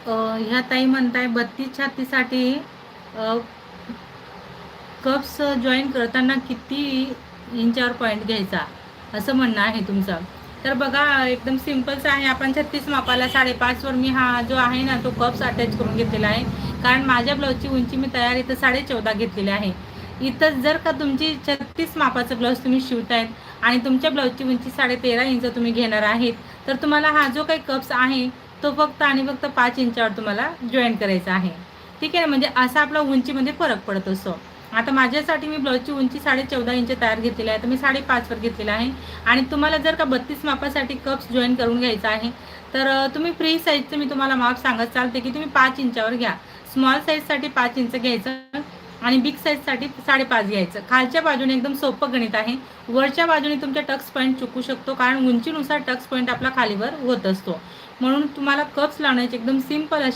ह्या ताई म्हणताय 32-36साठी कप्स जॉईन करताना किती इंचावर पॉईंट घ्यायचा, असं म्हणणं आहे तुमचं. तर बघा, एकदम सिम्पलच आहे. आपण 36 मापाला 5.5 वर मी हा जो आहे ना तो कप्स अटॅच करून घेतलेला आहे. कारण माझ्या ब्लाऊजची उंची मी तयार इथं 14.5 घेतलेली आहे. इथं जर का तुमची 36 मापाचं ब्लाऊज तुम्ही शिवतायत आणि तुमच्या ब्लाऊजची उंची 13.5 इंच तुम्ही घेणार आहेत, तर तुम्हाला हा जो काही कप्स आहे तो फक्त आणि फक्त 5 इंचावर तुम्हाला जॉईन करायचा आहे. ठीक आहे, म्हणजे असा आपला उंचीमध्ये फरक पडत असतो. आता माझ्यासाठी मी ब्लाऊजची उंची 14.5 इंच तयार घेतलेली आहे, तर मी 5.5 वर घेतलेला आहे. आणि तुम्हाला जर का 32 मापासाठी कप्स जॉईन करून घ्यायचा आहे, तर तुम्ही फ्री साईजचं मी तुम्हाला माप सांगत चालते की तुम्ही 5 इंचावर घ्या. स्मॉल साईजसाठी 5 इंच घ्यायचं आणि बिग साईजसाठी 5.5 घ्यायचं. खालच्या बाजूने एकदम सोपं गणित आहे. वरच्या बाजूने तुमच्या टक्स पॉईंट चुकू शकतो, कारण उंचीनुसार टक्स पॉईंट आपला खालीवर होत असतो. म्हणून तुम्हाला कप्स लावण्याची एकदम सिंपल अशी